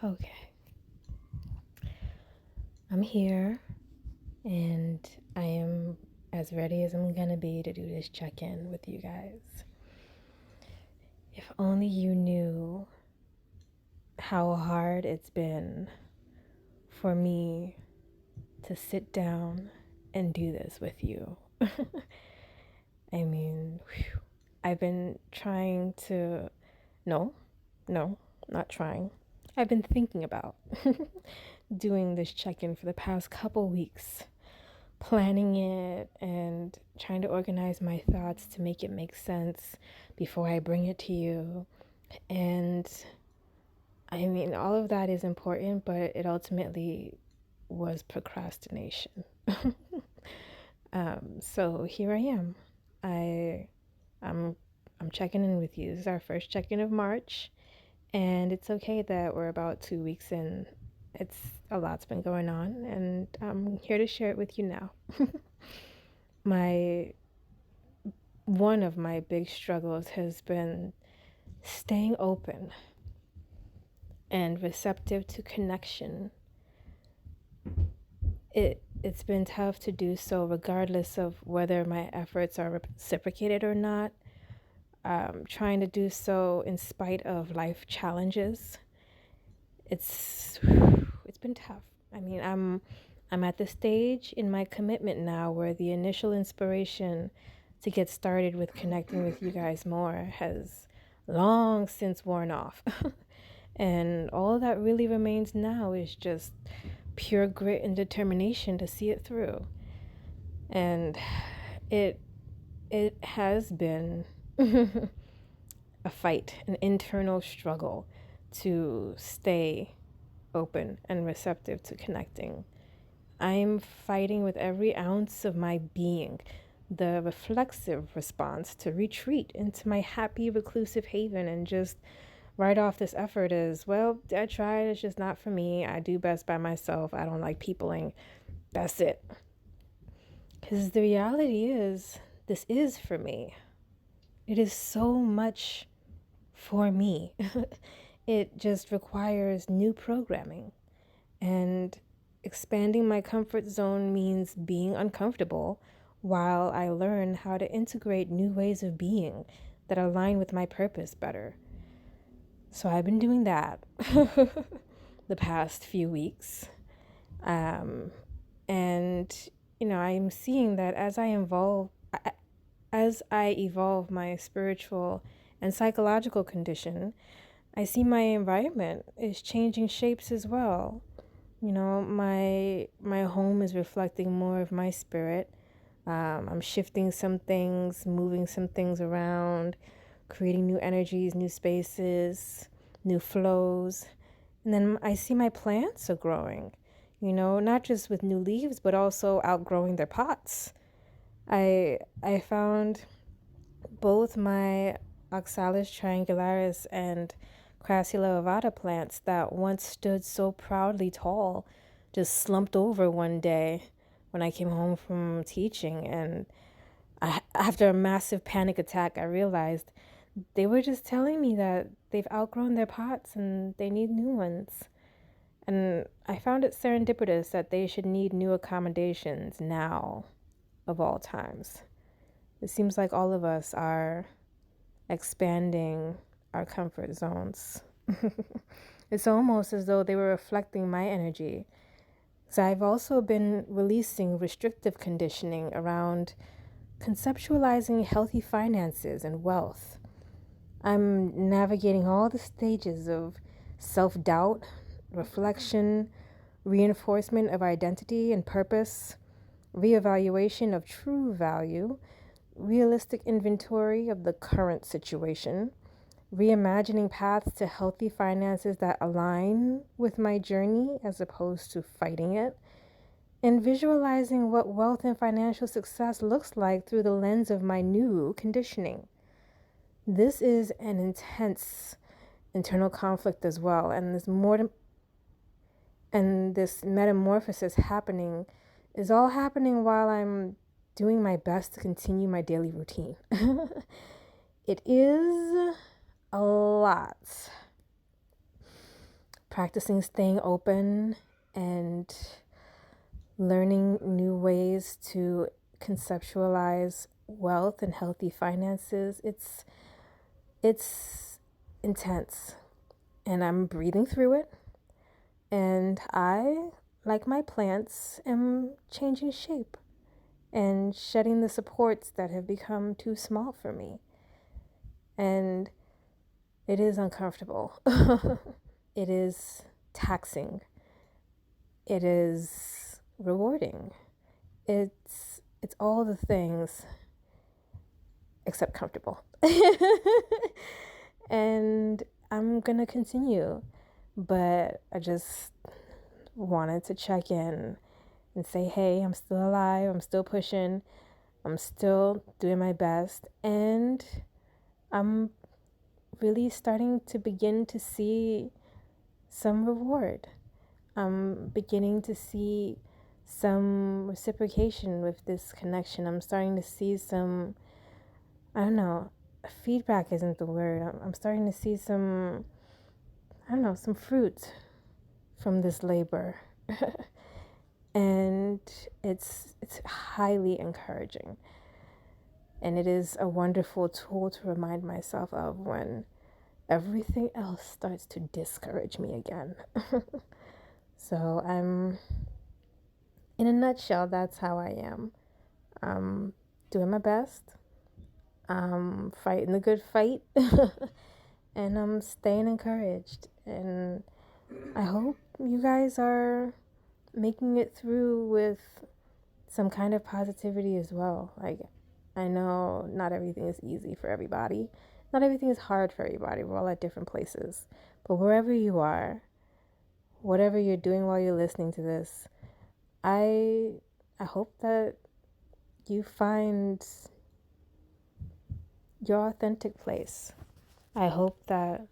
Okay, I'm here and I am as ready as I'm gonna be to do this check in with you guys. If only you knew how hard it's been for me to sit down and do this with you. I mean, whew, I've been trying to, no, no, not trying. I've been thinking about doing this check in for the past couple weeks, planning it and trying to organize my thoughts to make it make sense before I bring it to you. And I mean, all of that is important, but it ultimately was procrastination. So here I am. I, I'm, I'm checking in with you. This is our first check-in of March, and it's okay that we're about 2 weeks in. It's a lot's been going on, and I'm here to share it with you now. my One of my big struggles has been staying open and receptive to connection. It's been tough to do so regardless of whether my efforts are reciprocated or not. Trying to do so in spite of life challenges. It's been tough. I mean, I'm at the stage in my commitment now where the initial inspiration to get started with connecting with you guys more has long since worn off. And all that really remains now is just pure grit and determination to see it through. And it it has been a fight, an internal struggle to stay open and receptive to connecting. I'm fighting with every ounce of my being the reflexive response to retreat into my happy reclusive haven and just write off this effort as, well, I tried, it's just not for me. I do best by myself. I don't like peopling. That's it. Because the reality is, this is for me. It is so much for me. It just requires new programming. And expanding my comfort zone means being uncomfortable while I learn how to integrate new ways of being that align with my purpose better. So I've been doing that the past few weeks. And, I'm seeing that as I evolve my spiritual and psychological condition, I see my environment is changing shapes as well. My home is reflecting more of my spirit. I'm shifting some things, moving some things around, creating new energies, new spaces, new flows. And then I see my plants are growing, not just with new leaves, but also outgrowing their pots. I found both my Oxalis triangularis and Crassula ovata plants that once stood so proudly tall just slumped over one day when I came home from teaching. And after a massive panic attack, I realized they were just telling me that they've outgrown their pots and they need new ones. And I found it serendipitous that they should need new accommodations now, of all times. It seems like all of us are expanding our comfort zones. It's almost as though they were reflecting my energy. So I've also been releasing restrictive conditioning around conceptualizing healthy finances and wealth. I'm navigating all the stages of self-doubt, reflection, reinforcement of identity and purpose, reevaluation of true value, realistic inventory of the current situation, reimagining paths to healthy finances that align with my journey as opposed to fighting it, and visualizing what wealth and financial success looks like through the lens of my new conditioning. This is an intense internal conflict as well, and this metamorphosis happening is all happening while I'm doing my best to continue my daily routine. It is a lot. practicing staying open and learning new ways to conceptualize wealth and healthy finances. It's intense, and I'm breathing through it. And I, like my plants, am changing shape and shedding the supports that have become too small for me. And it is uncomfortable. It is taxing. It is rewarding. It's all the things except comfortable. And I'm gonna continue, but I just wanted to check in and say, hey, I'm still alive, I'm still pushing, I'm still doing my best, and I'm really starting to begin to see some reward. I'm beginning to see some reciprocation with this connection. I'm starting to see some, I don't know, feedback isn't the word. I'm starting to see some, I don't know, some fruit from this labor. And it's highly encouraging. And it is a wonderful tool to remind myself of when everything else starts to discourage me again. So in a nutshell, that's how I am. I'm doing my best. I'm fighting the good fight. And I'm staying encouraged. And I hope you guys are making it through with some kind of positivity as well. Like, I know not everything is easy for everybody. Not everything is hard for everybody. We're all at different places. But wherever you are, whatever you're doing while you're listening to this, I hope that you find your authentic place. I hope that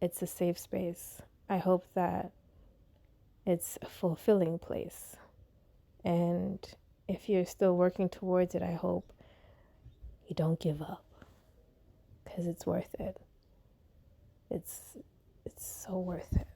it's a safe space. I hope that it's a fulfilling place. And if you're still working towards it, I hope you don't give up, because it's worth it. It's so worth it.